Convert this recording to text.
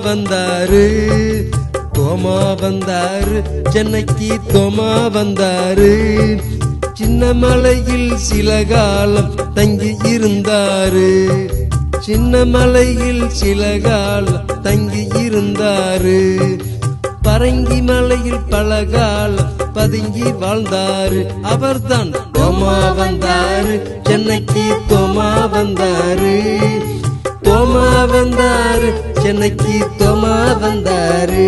வந்தாரு தோமா வந்தாரு சென்னைக்கு தோமா வந்தாரு சின்ன மலையில் சில காலம் தங்கி இருந்தாரு சின்ன மலையில் சில காலம் தங்கி இருந்தாரு பரங்கி மலையில் பல காலம் பதுங்கி வாழ்ந்தாரு அவர்தான் தோமா வந்தாரு சென்னைக்கு தோமா வந்தாரு தோமா வந்தாரு சென்னைக்கு தோமா வந்தாரு